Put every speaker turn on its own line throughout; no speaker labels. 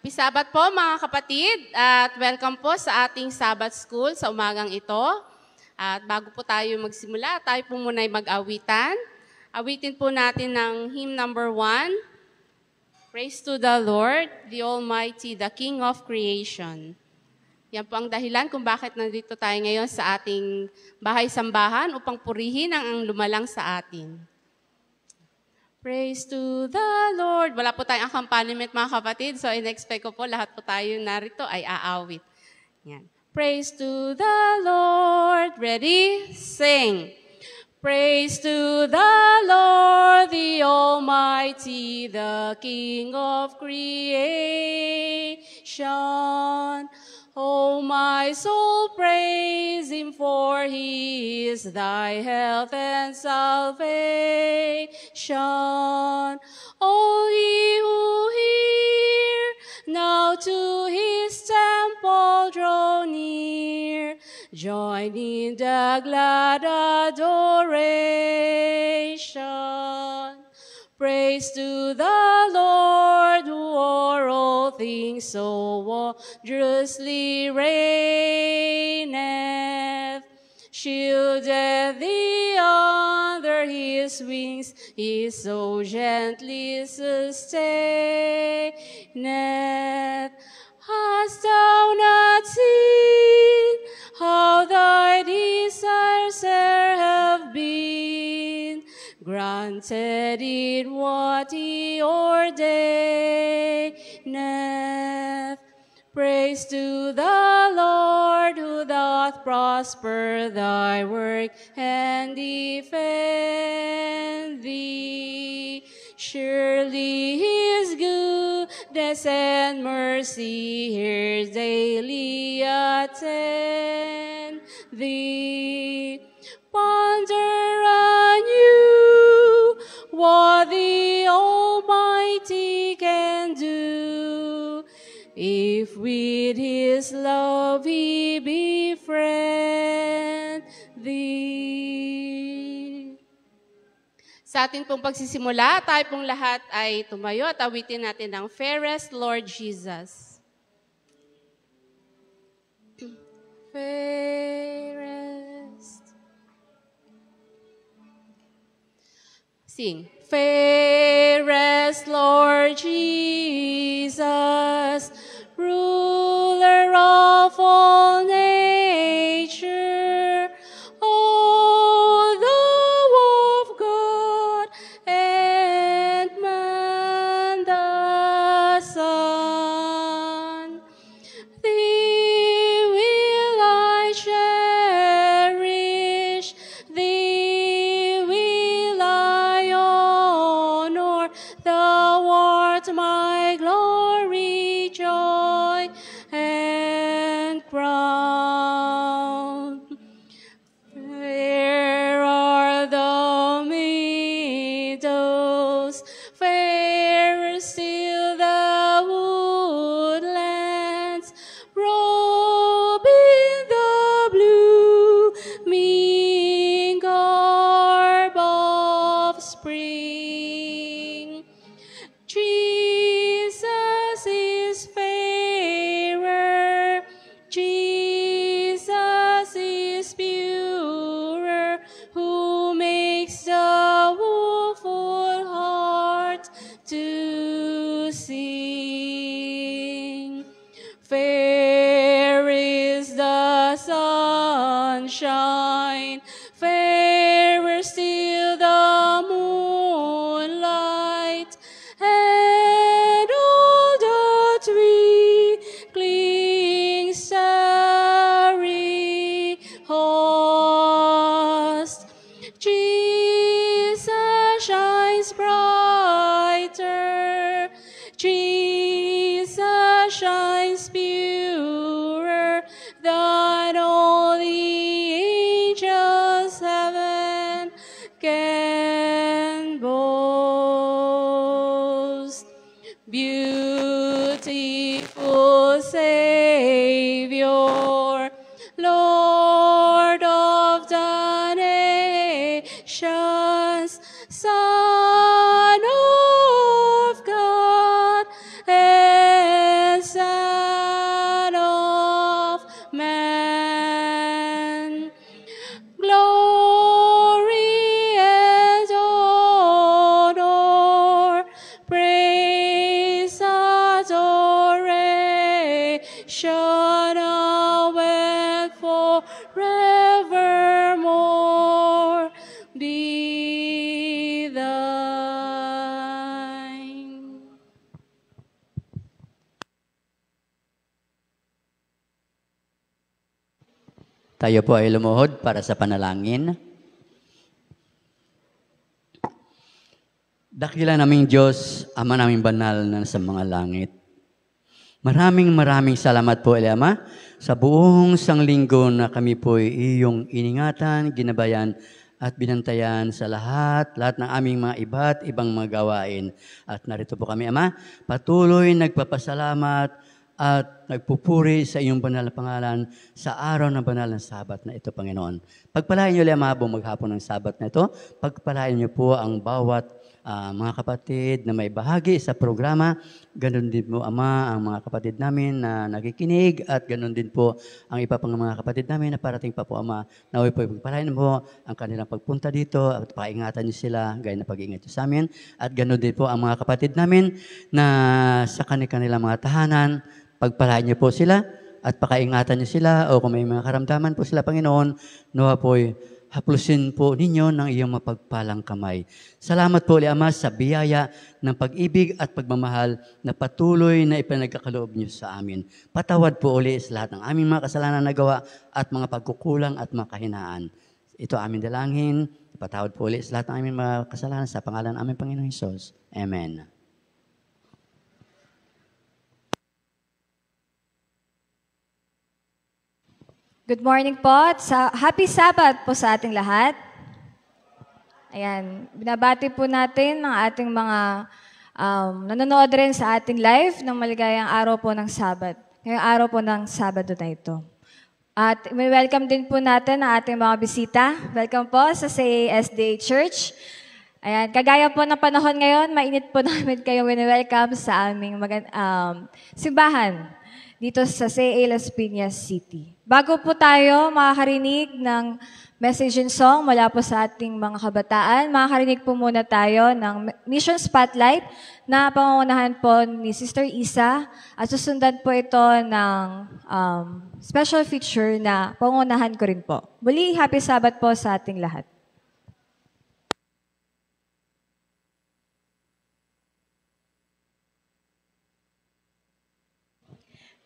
Happy Sabbath po mga kapatid at welcome po sa ating Sabbath School sa umagang ito. At bago po tayo magsimula, tayo po muna ay mag-awitan. Awitin po natin ng hymn number 1, Praise to the Lord, the Almighty, the King of Creation. Yan po ang dahilan kung bakit nandito tayo ngayon sa ating bahay-sambahan upang purihin ang lumalang sa atin. Praise to the Lord. Wala po tayong accompaniment mga kapatid, so in-expect ko po lahat po tayo narito ay aawit. Yan. Praise to the Lord. Ready? Sing. Praise to the Lord, the Almighty, the King of creation. Oh, my soul, praise Him, for He is thy health and salvation. All ye who hear, now to His temple draw near. Join in the glad adoration. Praise to the Lord, who o'er all things so wondrously reigneth. Shieldeth thee under His wings, He so gently sustaineth. Hast thou not seen how thy desires e'er have been granted in what He ordaineth? Praise to the Lord, who doth prosper thy work and defend thee. Surely His goodness and mercy here daily attend thee. Ponder anew what the Almighty can do, if with His love He befriend thee. Sa ating pong pagsisimula, tayo pong lahat ay tumayo at awitin natin ang Fairest Lord Jesus. Fairest. Sing. Fairest Lord Jesus, ruler of all nature, O thou of God and man the Son, thee will I cherish, thee will I honor, thou art my glory, joy, and crown. Fair are the meadows, fairer still the woodlands, robed in the blooming garb of spring. Jesus is fairer, Jesus is purer, who makes the woeful heart to sing. Fair is the sunshine, fairer still the moonlight, and all the twinkling starry host. Jesus shines brighter, Jesus shines purer than all the angels heaven can boast. Beautiful Savior, Lord of the nations, Son of God and
Tayo po ay lumuhod para sa panalangin. Dakila naming Diyos, Ama naming banal na sa mga langit. Maraming salamat po, Ama, sa buong sanglinggo na kami po ay iyong iningatan, ginabayan, at binantayan sa lahat ng aming mga iba't ibang mga gawain. At narito po kami, Ama, patuloy nagpapasalamat at nagpupuri sa iyong banal na pangalan sa araw ng banal ng Sabat na ito, Panginoon. Pagpalain niyo, Ama, buong maghapon ng Sabat na ito. Pagpalain niyo po ang bawat mga kapatid na may bahagi sa programa. Ganon din po, Ama, ang mga kapatid namin na nakikinig at ganon din po ang iba pang mga kapatid namin na parating pa po, Ama. Naway po, pagpalain mo ang kanilang pagpunta dito at paingatan niyo sila gaya na pag-iingat niyo sa amin. At ganon din po ang mga kapatid namin na sa kanilang mga tahanan. Pagpalain niyo po sila at pakaingatan niyo sila o kung may mga karamdaman po sila, Panginoon, nawa po'y haplusin po ninyo ng iyong mapagpalang kamay. Salamat po, Ama, sa biyaya ng pag-ibig at pagmamahal na patuloy na ipinagkakaloob niyo sa amin. Patawad po uli sa lahat ng aming mga kasalanan na gawa at mga pagkukulang at mga kahinaan. Ito aming dalangin. Patawad po uli sa lahat ng aming mga kasalanan sa pangalan ng aming Panginoong Hesus. Amen.
Good morning po. Happy Sabbath po sa ating lahat. Ayan, binabati po natin ang ating mga nanonood rin sa ating live ng maligayang araw po ng Sabat. Ngayong araw po ng Sabado na ito. At welcome din po natin ang ating mga bisita. Welcome po sa CASDA Church. Ayan, kagaya po ng panahon ngayon, mainit po namin kayo welcome sa aming simbahan dito sa CA Las Piñas City. Bago po tayo makakarinig ng message and song mula po sa ating mga kabataan, makakarinig po muna tayo ng Mission Spotlight na pangungunahan po ni Sister Isa at susundan po ito ng special feature na pangungunahan ko rin po. Muli, Happy Sabbath po sa ating lahat.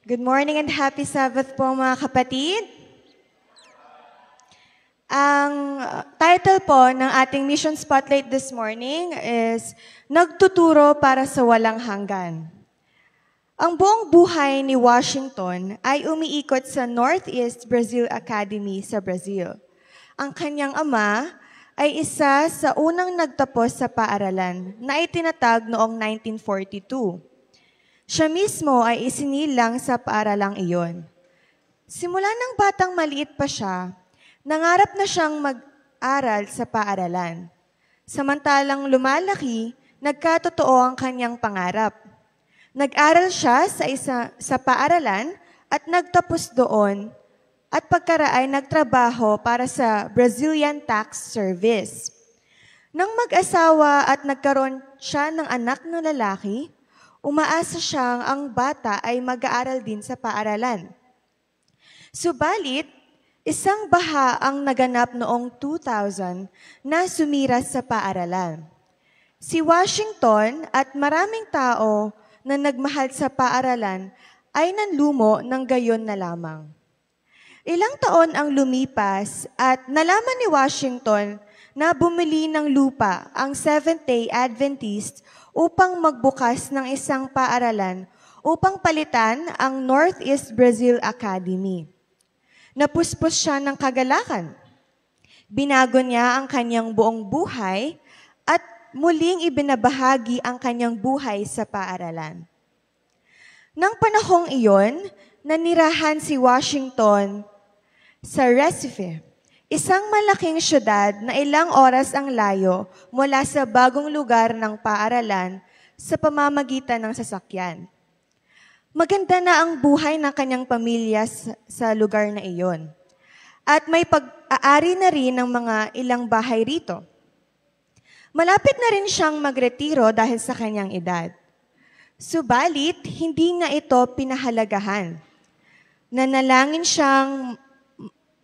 Good morning and happy Sabbath po mga kapatid. Ang title po ng ating Mission Spotlight this morning is Nagtuturo para sa Walang Hanggan. Ang buong buhay ni Washington ay umiikot sa Northeast Brazil Academy sa Brazil. Ang kanyang ama ay isa sa unang nagtapos sa paaralan na itinatag noong 1942. Siya mismo ay isinilang sa paaralang iyon. Simula ng batang maliit pa siya, nangarap na siyang mag-aral sa paaralan. Samantalang lumalaki, nagkatotoo ang kanyang pangarap. Nag-aral siya sa paaralan at nagtapos doon at pagkaraay nagtrabaho para sa Brazilian Tax Service. Nang mag-asawa at nagkaroon siya ng anak na lalaki, umaasa siyang ang bata ay mag-aaral din sa paaralan. Subalit, isang baha ang naganap noong 2000 na sumira sa paaralan. Si Washington at maraming tao na nagmahal sa paaralan ay nanlumo ng gayon na lamang. Ilang taon ang lumipas at nalaman ni Washington na bumili ng lupa ang Seventh-day Adventist upang magbukas ng isang paaralan upang palitan ang Northeast Brazil Academy. Napuspos siya ng kagalakan. Binago niya ang kanyang buong buhay at muling ibinabahagi ang kanyang buhay sa paaralan. Nang panahong iyon, nanirahan si Washington sa Recife, isang malaking syudad na ilang oras ang layo mula sa bagong lugar ng paaralan sa pamamagitan ng sasakyan. Maganda na ang buhay ng kanyang pamilya sa lugar na iyon. At may pag-aari na rin ng mga ilang bahay rito. Malapit na rin siyang magretiro dahil sa kanyang edad. Subalit, hindi na ito pinahalagahan. Nanalangin siyang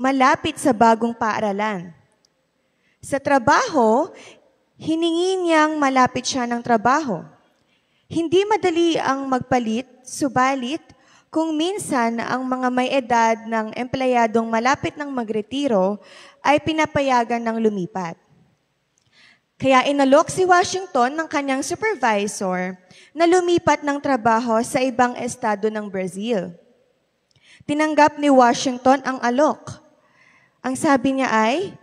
malapit sa bagong paaralan. Sa trabaho, hiningi niyang malapit siya ng trabaho. Hindi madali ang magpalit, subalit kung minsan ang mga may edad ng empleyadong malapit ng magretiro ay pinapayagan ng lumipat. Kaya inalok si Washington ng kanyang supervisor na lumipat ng trabaho sa ibang estado ng Brazil. Tinanggap ni Washington ang alok. Ang sabi niya ay,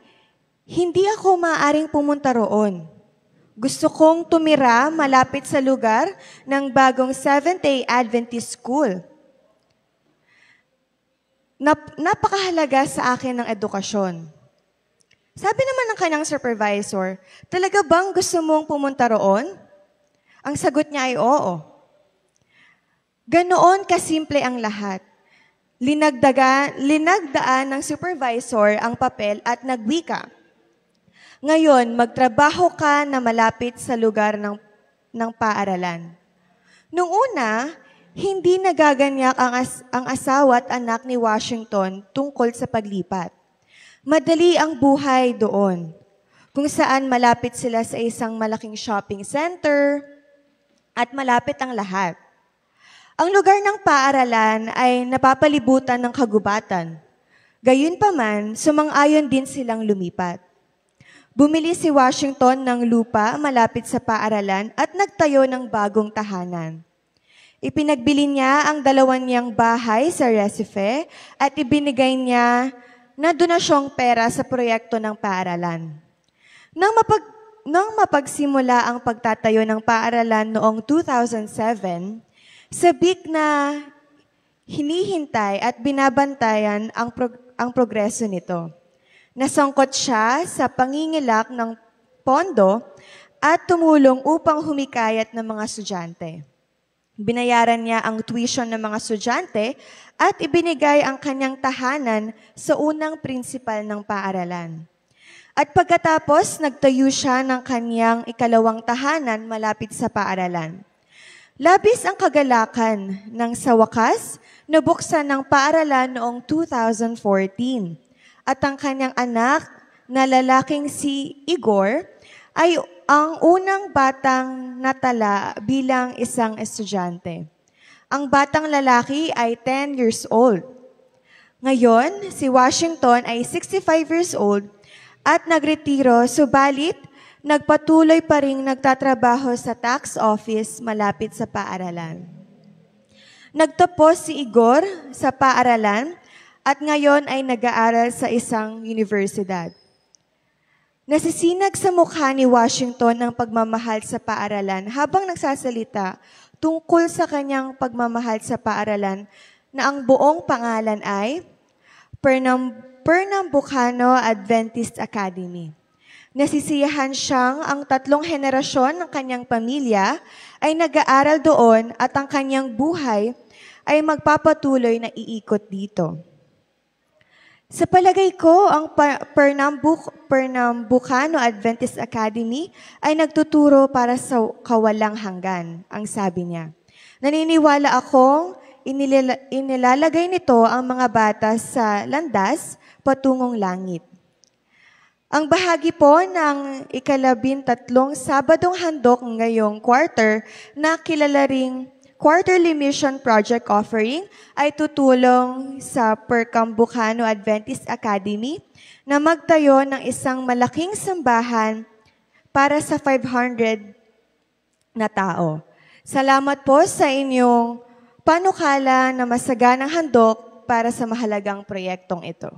hindi ako maaaring pumunta roon. Gusto kong tumira malapit sa lugar ng bagong Seventh-day Adventist School. Napakahalaga sa akin ng edukasyon. Sabi naman ng kanyang supervisor, talaga bang gusto mong pumunta roon? Ang sagot niya ay oo. Ganoon kasimple ang lahat. Linagdaan ng supervisor ang papel at nagwika. Ngayon, magtrabaho ka na malapit sa lugar ng paaralan. Noong una, hindi nagaganyak ang asawa at anak ni Washington tungkol sa paglipat. Madali ang buhay doon, kung saan malapit sila sa isang malaking shopping center at malapit ang lahat. Ang lugar ng paaralan ay napapalibutan ng kagubatan. Gayunpaman, sumang-ayon din silang lumipat. Bumili si Washington ng lupa malapit sa paaralan at nagtayo ng bagong tahanan. Ipinagbili niya ang 2 niyang bahay sa Recife at ibinigay niya na donasyong pera sa proyekto ng paaralan. Nang mapagsimula ang pagtatayo ng paaralan noong 2007, sabik na hinihintay at binabantayan ang progreso nito. Nasangkot siya sa pangingilak ng pondo at tumulong upang humikayat ng mga estudyante. Binayaran niya ang tuition ng mga estudyante at ibinigay ang kanyang tahanan sa unang prinsipal ng paaralan. At pagkatapos, nagtayo siya ng kanyang ikalawang tahanan malapit sa paaralan. Labis ang kagalakan nang sa wakas, nabuksan ng paaralan noong 2014 at ang kanyang anak na lalaking si Igor ay ang unang batang natala bilang isang estudyante. Ang batang lalaki ay 10 years old. Ngayon, si Washington ay 65 years old at nagretiro, subalit nagpatuloy pa ring nagtatrabaho sa tax office malapit sa paaralan. Nagtapos si Igor sa paaralan at ngayon ay nag-aaral sa isang universidad. Nasisinag sa mukha ni Washington ang pagmamahal sa paaralan habang nagsasalita tungkol sa kanyang pagmamahal sa paaralan na ang buong pangalan ay Pernambucano Adventist Academy. Nasisiyahan siyang ang 3 henerasyon ng kanyang pamilya ay nag-aaral doon at ang kanyang buhay ay magpapatuloy na iikot dito. Sa palagay ko, ang Pernambucano Adventist Academy ay nagtuturo para sa kawalang hanggan, ang sabi niya. Naniniwala akong inilalagay nito ang mga bata sa landas patungong langit. Ang bahagi po ng 13 Sabadong Handok ngayong quarter na kilala ring Quarterly Mission Project Offering ay tutulong sa Pernambucano Adventist Academy na magtayo ng isang malaking sambahan para sa 500 na tao. Salamat po sa inyong panukala na masaganang handok para sa mahalagang proyektong ito.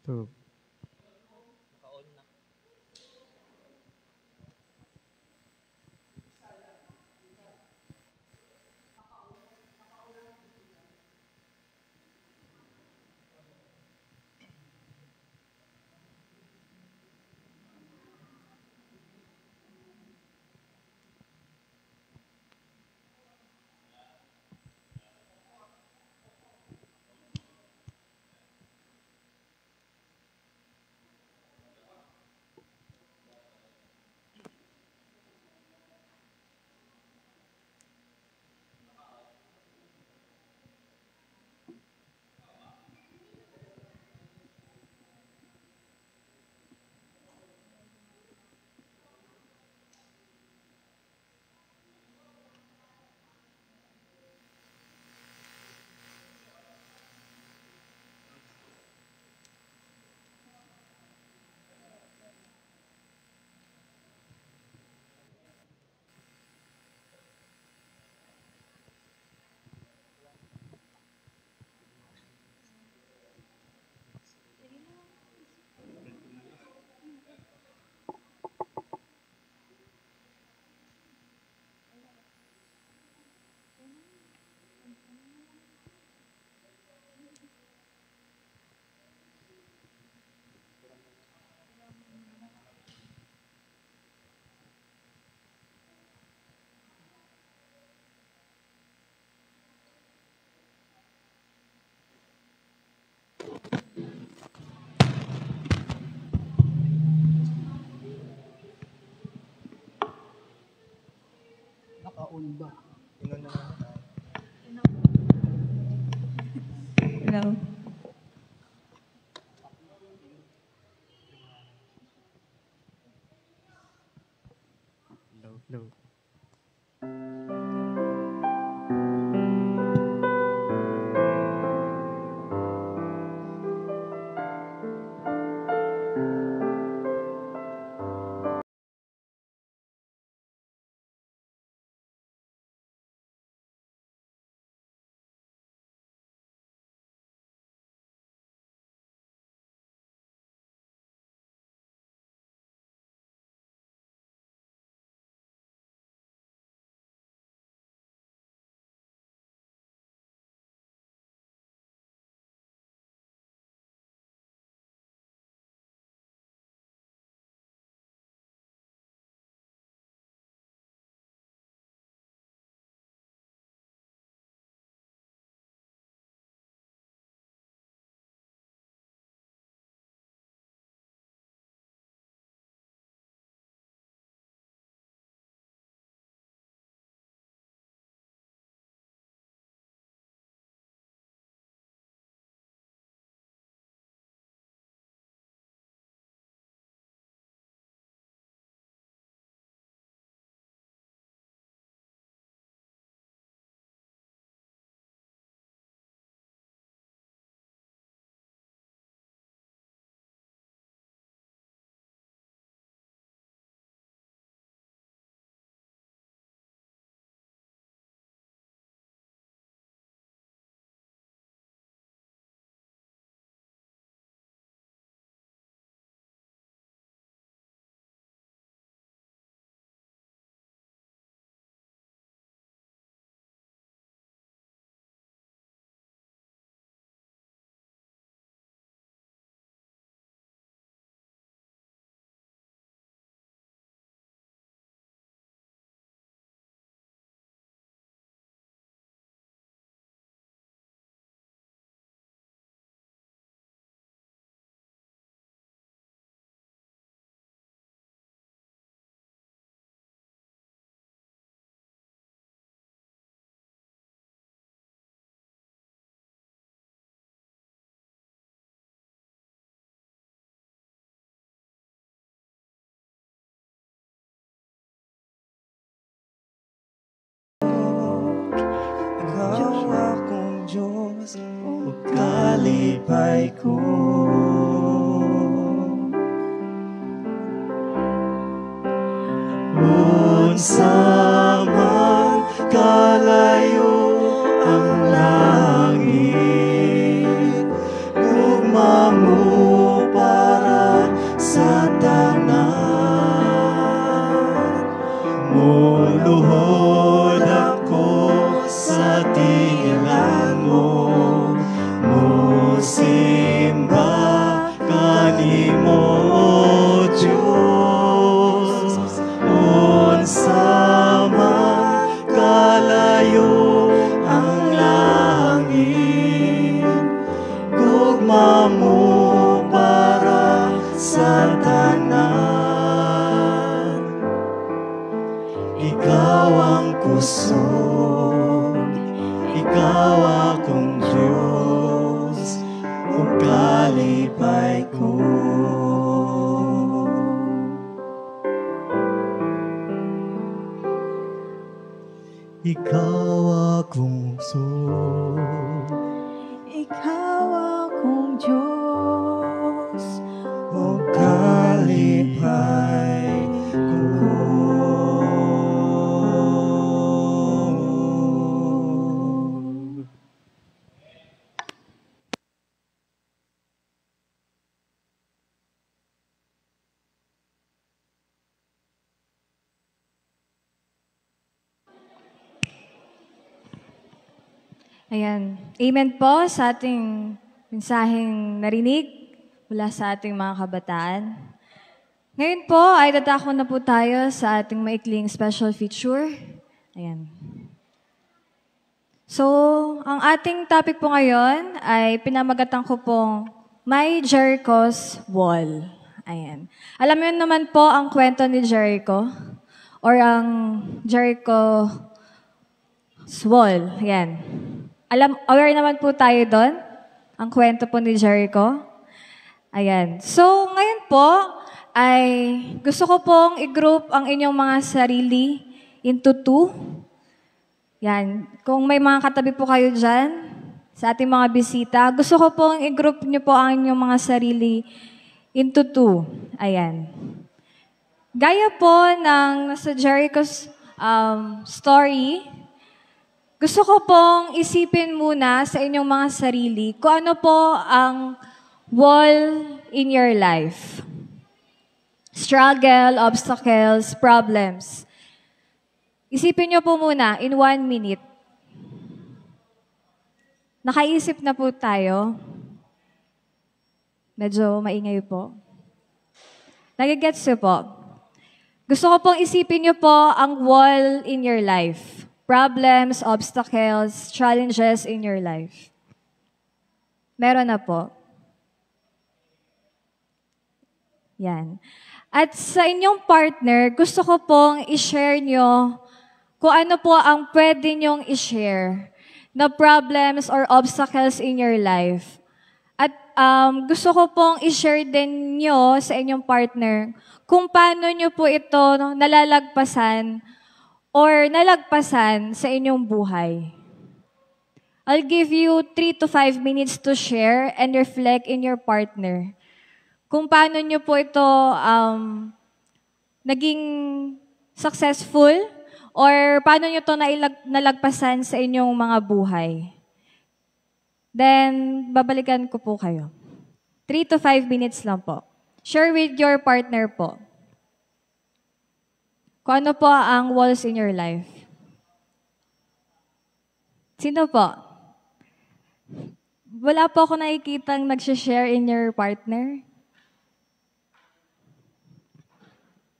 So, kalipay ko. Unsa man kalayo ang langit, gugma mo para sa tanan. Muluhod ako sa tiilan mo, musimba kanimo o Diyos. Unsa man kalayo ang langit, gugma mo para sa tanan. Ikaw ang kusog, ikaw akong Diyos, o kalipay ko. Ikaw akong kusog,
Ikaw akong Diyos.
o kalipay ko.
Ayan. Amen po sa ating mensaheng narinig mula sa ating mga kabataan. Ngayon po ay dadako na po tayo sa ating maikling special feature. Ayan. So, ang ating topic po ngayon ay pinamagatan ko pong My Jericho's Wall. Ayan. Alam niyo naman po ang kwento ni Jericho or ang Jericho's Wall. Ayan. Aware naman po tayo doon, ang kwento po ni Jericho. Ayan. So, ngayon po, ay gusto ko pong i-group ang inyong mga sarili into two. Yan. Kung may mga katabi po kayo dyan, sa ating mga bisita, gusto ko pong i-group niyo po ang inyong mga sarili into two. Ayan. Gaya po ng nasa Jericho's story, gusto ko pong isipin muna sa inyong mga sarili kung ano po ang wall in your life. Struggle, obstacles, problems. Isipin niyo po muna in 1 minute. Nakaisip na po tayo. Medyo maingay po. Nagigets niyo po. Gusto ko pong isipin niyo po ang wall in your life. Problems, obstacles, challenges in your life. Meron na po. Yan. At sa inyong partner, gusto ko pong i-share nyo kung ano po ang pwede nyong i-share na problems or obstacles in your life. At gusto ko pong i-share din nyo sa inyong partner kung paano nyo po ito nalalagpasan or nalagpasan sa inyong buhay. I'll give you 3 to 5 minutes to share and reflect in your partner. Kung paano nyo po ito naging successful or paano nyo ito nalagpasan sa inyong mga buhay. Then, babalikan ko po kayo. 3 to 5 minutes lang po. Share with your partner po. Kung ano po ang walls in your life? Sino po? Wala po ako nakikitang nag-share in your partner.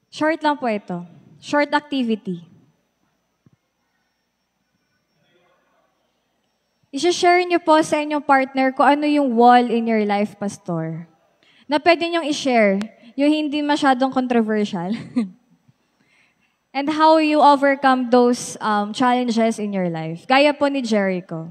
Short lang po ito. Short activity. I-share niyo po sa inyong partner kung ano yung wall in your life, Pastor. Na pwede niyong i-share, yung hindi masyadong controversial. And how you overcome those challenges in your life. Gaya po ni Jericho.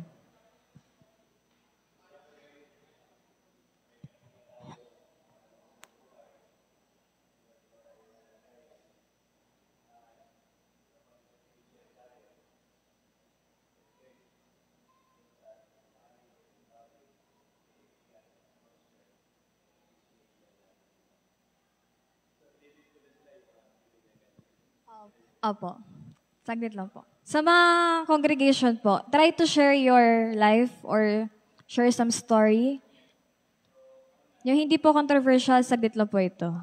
Opo. Saglit lang po. Sa mga congregation po, try to share your life or share some story. Yung hindi po controversial, saglit lang po ito.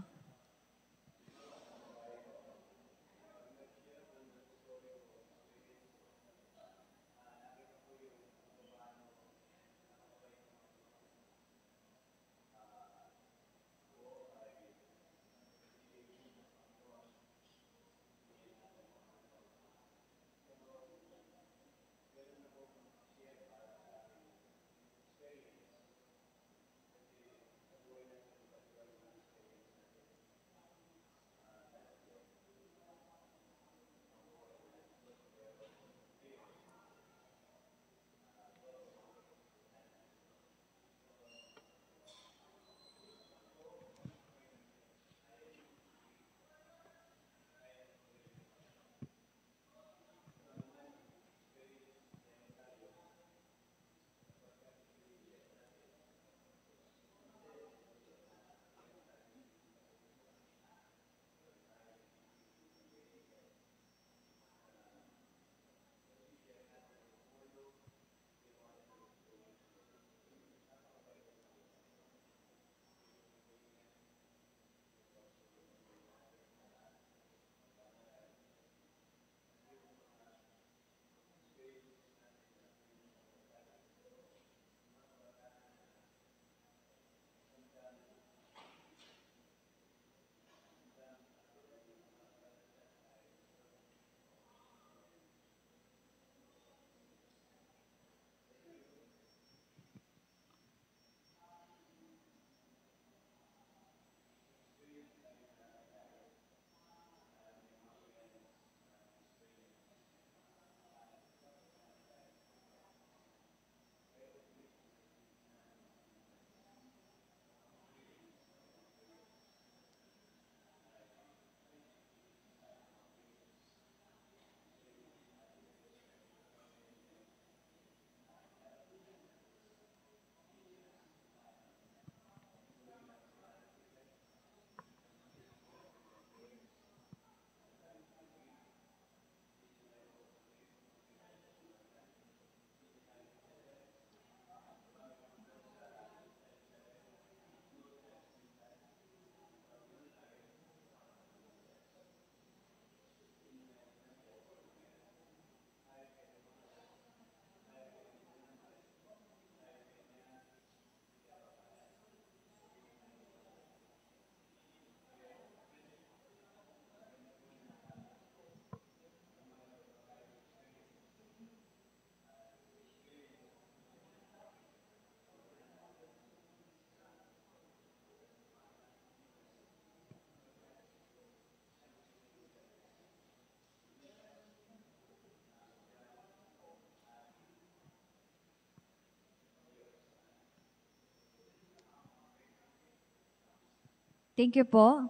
Thank you po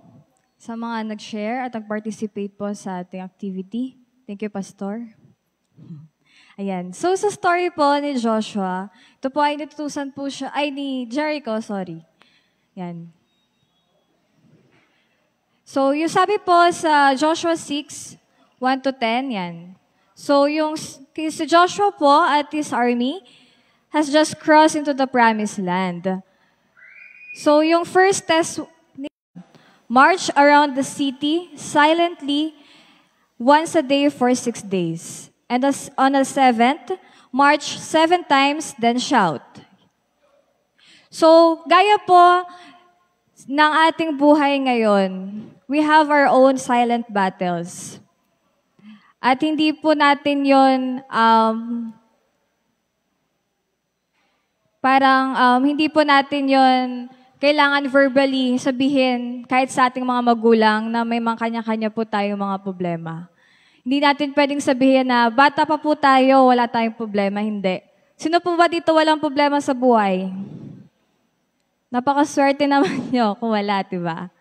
sa mga nag-share at nag-participate po sa ating activity. Thank you, Pastor. Ayan. So, sa story po ni Joshua, ito po ay natutusan po siya, ay ni Jericho, sorry. Yan. So, yung sabi po sa Joshua 6, 1 to 10, yan. So, yung si Joshua po at his army has just crossed into the promised land. So, yung first test, march around the city silently once a day for 6 days. And on the 7th, march 7 times, then shout. So, gaya po ng ating buhay ngayon, we have our own silent battles. At hindi po natin yon hindi po natin yon kailangan verbally sabihin kahit sa ating mga magulang na may mga kanya-kanya po tayong mga problema. Hindi natin pwedeng sabihin na bata pa po tayo, wala tayong problema. Hindi. Sino po ba dito walang problema sa buhay? Napakaswerte naman nyo kung wala, diba?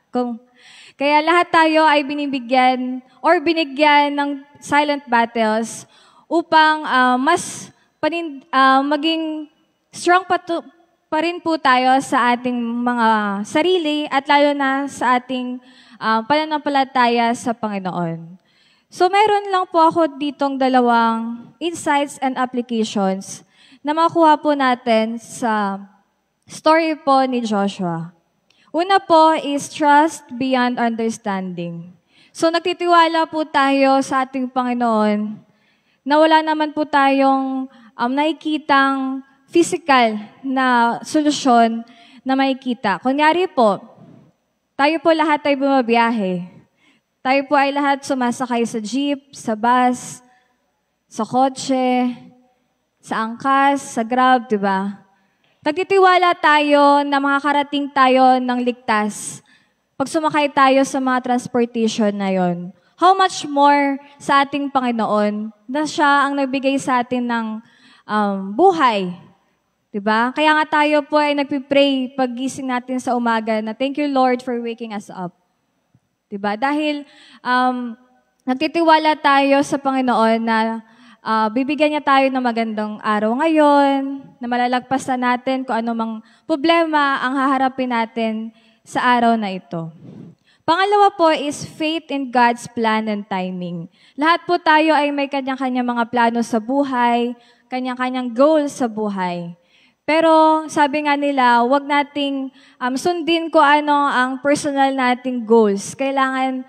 Kaya lahat tayo ay binibigyan or binigyan ng silent battles upang maging strong pa rin po tayo sa ating mga sarili at lalo na sa ating pananampalataya sa Panginoon. So meron lang po ako ditong dalawang insights and applications na makuha po natin sa story po ni Joshua. Una po is trust beyond understanding. So nagtitiwala po tayo sa ating Panginoon na wala naman po tayong nakikitang physical na solusyon na makikita. Kunyari po, tayo po lahat ay bumabiyahe. Tayo po ay lahat sumasakay sa jeep, sa bus, sa kotse, sa angkas, sa Grab, di ba? Nagtitiwala tayo na makakarating tayo ng ligtas pag sumakay tayo sa mga transportation na yon. How much more sa ating Panginoon na siya ang nagbigay sa atin ng buhay. Diba? Kaya nga tayo po ay nagpipray paggising natin sa umaga na thank you Lord for waking us up. Diba? Dahil nagtitiwala tayo sa Panginoon na bibigyan niya tayo ng magandang araw ngayon, na malalagpasan natin kung anumang problema ang haharapin natin sa araw na ito. Pangalawa po is faith in God's plan and timing. Lahat po tayo ay may kanya-kanya mga plano sa buhay, kanya-kanyang goals sa buhay. Pero sabi nga nila, wag nating sundin kung ano ang personal nating goals. Kailangan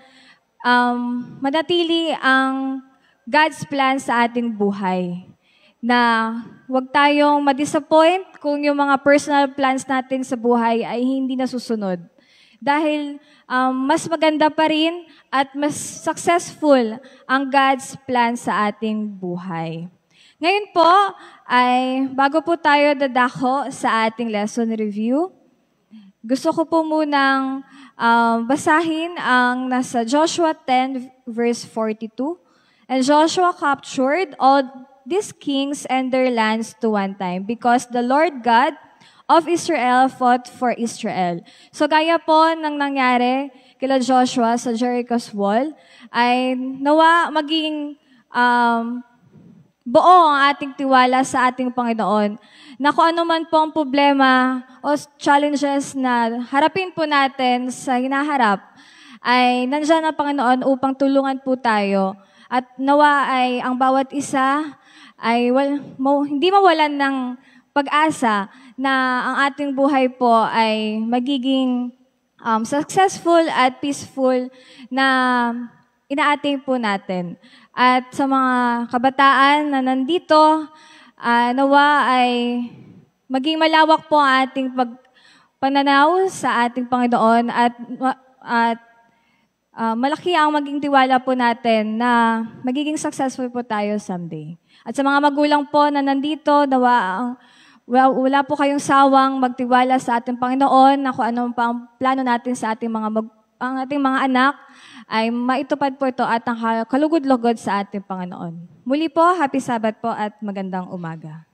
manatili ang God's plan sa ating buhay. Na wag tayong ma-disappoint kung yung mga personal plans natin sa buhay ay hindi nasusunod. Dahil mas maganda pa rin at mas successful ang God's plan sa ating buhay. Ngayon po, ay bago po tayo dadako sa ating lesson review, gusto ko po munang basahin ang nasa Joshua 10 verse 42. And Joshua captured all these kings and their lands to one time because the Lord God of Israel fought for Israel. So gaya po ng nangyari kila Joshua sa Jericho's wall, ay nawa maging buo ang ating tiwala sa ating Panginoon na kung ano man po ang problema o challenges na harapin po natin sa hinaharap, ay nandiyan ang Panginoon upang tulungan po tayo. At nawa ay ang bawat isa ay hindi mawalan ng pag-asa na ang ating buhay po ay magiging successful at peaceful na inaating po natin. At sa mga kabataan na nandito, nawa ay maging malawak po ang ating pananaw sa ating Panginoon at malaki ang maging tiwala po natin na magiging successful po tayo someday. At sa mga magulang po na nandito, nawa wala po kayong sawang magtiwala sa ating Panginoon na kung anong pa ang plano natin sa ating ang ating mga anak ay maitupad po ito at ang kalugod-lugod sa ating Panginoon. Muli po, happy Sabbath po at magandang umaga.